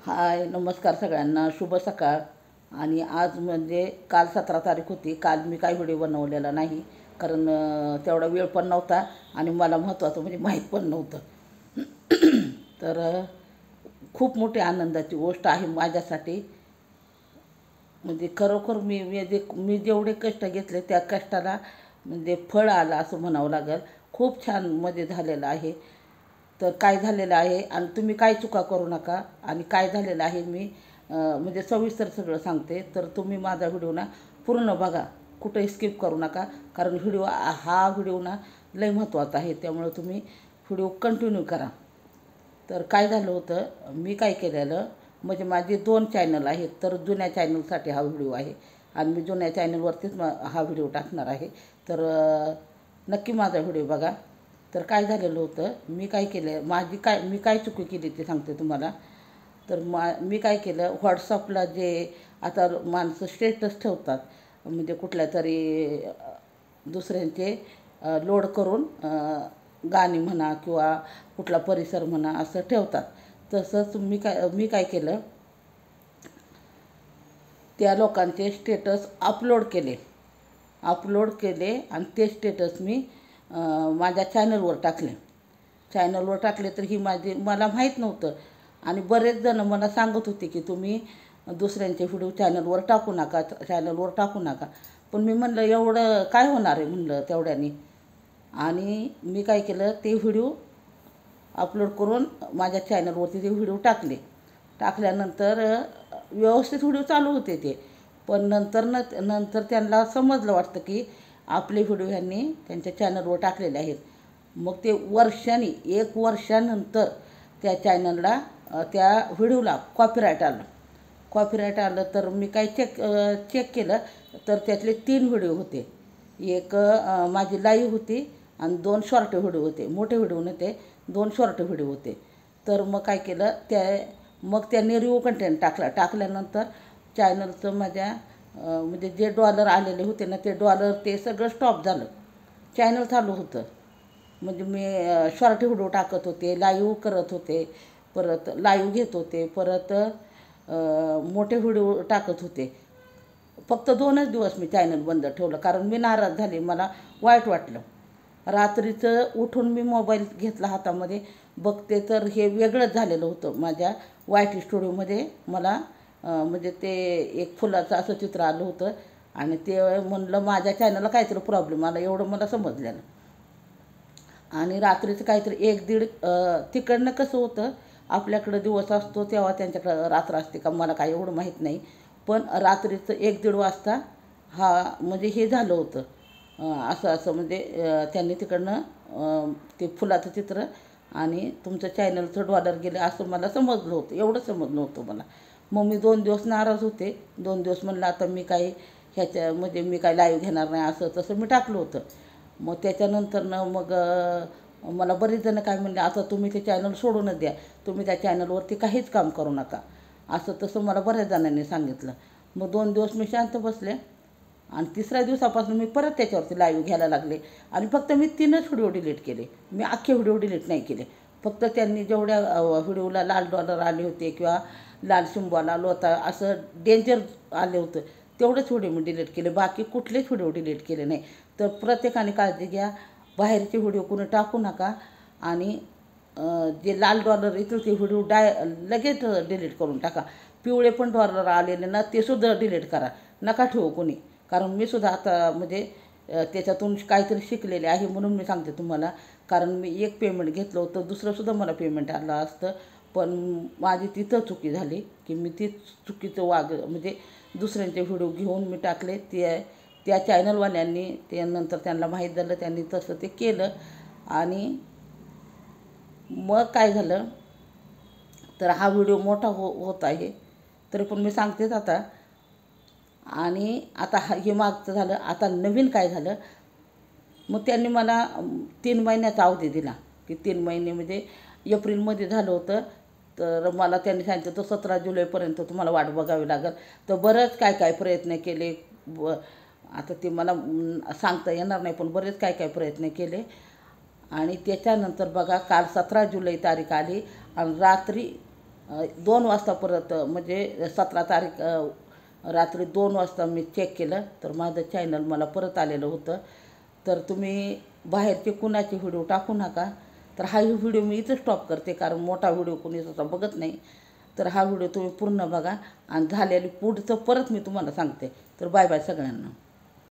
हाय नमस्कार सगळ्यांना, शुभ सकाळ. आणि आज म्हणजे काल 17 तारीख होती. काल मी काही व्हिडिओ बनवलेला नाही, कारण तेवढा वेळ पण नव्हता आणि मला महत्त्वाचं म्हणजे माहीत पण नव्हतं. तर खूप मोठी आनंदाची गोष्ट आहे माझ्यासाठी. म्हणजे खरोखर मी जेवढे कष्ट घेतले त्या कष्टाला म्हणजे फळ आलं असं म्हणावं लागेल. खूप छान मध्ये झालेलं आहे. तर काय झालेलं आहे आणि तुम्ही काय चुका करू नका. आणि काय झालेलं आहे मी म्हणजे सविस्तर सगळं सांगते. तर तुम्ही माझा व्हिडिओ ना पूर्ण बघा, कुठंही स्किप करू नका. कारण हा व्हिडिओ ना लय महत्त्वाचा आहे, त्यामुळं तुम्ही व्हिडिओ कंटिन्यू करा. तर काय झालं होतं, मी काय केलेलं म्हणजे माझे 2 चॅनल आहेत. तर जुन्या चॅनलसाठी हा व्हिडिओ आहे आणि मी जुन्या चॅनलवरतीच हा व्हिडिओ टाकणार आहे. तर नक्की माझा व्हिडिओ बघा. तर काय झालेलं होतं, मी काय चुकी केली ते सांगते तुम्हाला. तर मी काय केलं, व्हॉट्सअपला जे आता माणसं स्टेटस ठेवतात म्हणजे कुठल्या तरी दुसऱ्यांचे लोड करून गाणी म्हणा किंवा कुठला परिसर म्हणा असं ठेवतात. तसंच मी काय केलं, त्या लोकांचे स्टेटस अपलोड केले आणि ते स्टेटस मी माझ्या चॅनलवर टाकले. तर मला माहीत नव्हतं. आणि बरेच जण मला सांगत होते की तुम्ही दुसऱ्यांचे व्हिडिओ चॅनलवर टाकू नका. पण मी म्हणलं एवढं काय होणार आहे म्हणलं तेवढ्यानी. आणि मी काय केलं, ते व्हिडिओ अपलोड करून माझ्या चॅनलवरती ते व्हिडिओ टाकल्यानंतर व्यवस्थित व्हिडिओ चालू होते ते. पण नंतर त्यांना समजलं वाटतं की आपले व्हिडिओ ह्यांनी त्यांच्या चॅनलवर टाकलेले आहेत. मग ते एक वर्षानंतर त्या व्हिडिओला कॉपीराईट आलं. तर मी काय चेक केलं, तर त्यातले 3 व्हिडिओ होते. एक माझी लाईव्ह होती आणि 2 शॉर्ट व्हिडिओ होते. मोठे व्हिडिओ नव्हते, 2 शॉर्ट व्हिडिओ होते. तर मग काय केलं, मग त्यांनी रिव्ह्यू कंटेंट टाकल्यानंतर चॅनलचं माझ्या म्हणजे जे डॉलर आलेले होते ना ते सगळं स्टॉप झालं. चॅनल चालू होतं म्हणजे मी शॉर्ट व्हिडिओ टाकत होते, लाईव्ह करत होते, परत लाईव्ह घेत होते, परत मोठे व्हिडिओ टाकत होते. फक्त 2च दिवस मी चॅनल बंद ठेवलं, कारण मी नाराज झाले, मला वाईट वाटलं. रात्रीचं उठून मी मोबाईल घेतला हातामध्ये, बघते तर हे वेगळंच झालेलं होतं. माझ्या YT स्टुडिओमध्ये मला म्हणजे ते एक फुलाचं असं चित्र आलं होतं आणि ते म्हणलं माझ्या चॅनलला काहीतरी प्रॉब्लेम आला, एवढं मला समजलेलं. आणि रात्रीचं काहीतरी 1-1:30 तिकडनं कसं होतं, आपल्याकडं दिवस असतो तेव्हा त्यांच्याकडं रात्र असते का मला काय एवढं माहीत नाही. पण रात्रीचं 1-1:30 वाजता म्हणजे हे झालं होतं. असं म्हणजे त्यांनी तिकडनं ते फुलाचं चित्र आणि तुमचं चॅनलचं डॉलर गेलं असं मला समजलं होतं. एवढं समजलं होतं मला. मग मी 2 दिवस नाराज होते. 2 दिवस म्हणलं आता मी मी काय लाईव्ह घेणार नाही, असं तसं मी टाकलं होतं. मग त्याच्यानंतरनं मला बरेच जण काय म्हणले, आता तुम्ही ते चॅनल सोडूनच द्या, तुम्ही त्या चॅनलवरती काहीच काम करू नका, असं तसं मला बऱ्याच जणांनी सांगितलं. मग 2 दिवस मी शांत बसले आणि 3ऱ्या दिवसापासून मी परत त्याच्यावरती लाईव्ह घ्यायला लागले. आणि फक्त मी 3च व्हिडिओ डिलीट केले. मी अख्खे व्हिडिओ डिलीट नाही केले. फक्त त्यांनी जेवढ्या व्हिडिओला लाल डॉलर आले होते किंवा लाल सिम्बॉल आलं होता, असं डेंजर आले होतं, तेवढेच व्हिडिओ मी डिलीट केले. बाकी कुठलेच व्हिडिओ डिलीट केले नाही. तर प्रत्येकाने काळजी घ्या, बाहेरचे व्हिडिओ कोणी टाकू नका. आणि जे लाल डॉलर येतील ते व्हिडिओ लगेच डिलीट करून टाका. पिवळे पण डॉलर आलेले ना ते सुद्धा डिलीट करा, नका ठेवू कोणी. कारण मी सुद्धा आता म्हणजे त्याच्यातून काहीतरी शिकलेले आहे, म्हणून मी सांगते तुम्हाला. कारण मी एक पेमेंट घेतलं होतं, दुसरंसुद्धा मला पेमेंट आलं असतं. पण माझी तिथं चुकी झाली की मी ती चुकीचं म्हणजे दुसऱ्यांचे व्हिडिओ घेऊन मी टाकले. त्या चॅनलवाल्यांनी ते नंतर त्यांना माहीत झालं, त्यांनी तसं ते केलं. आणि मग काय झालं, तर हा व्हिडिओ मोठा होत आहे, तरी पण मी सांगतेच आता. आणि आता हे मागचं झालं. आता नवीन काय झालं, मग त्यांनी मला 3 महिन्याचा अवधी दिला की 3 महिने म्हणजे एप्रिलमध्ये झालं होतं. तर मला त्यांनी सांगितलं तर 17 जुलैपर्यंत तुम्हाला वाट बघावी लागेल. तर बरंच काय प्रयत्न केले. आता ते मला सांगता येणार नाही, पण बरेच काय प्रयत्न केले. आणि त्याच्यानंतर बघा, काल 17 जुलै तारीख आली आणि रात्री 2 वाजता परत म्हणजे 17 तारीख रात्री 2 वाजता मी चेक केलं तर माझं चॅनल मला परत आलेलं होतं. तर तुम्ही बाहेरचे कुणाचे व्हिडिओ टाकू नका. तर हा व्हिडिओ मी इथं स्टॉप करते, कारण मोठा व्हिडिओ कोणी असा बघत नाही. तर हा व्हिडिओ तुम्ही पूर्ण बघा आणि झालेली पुढचं परत मी तुम्हाला सांगते. तर बाय बाय सगळ्यांना.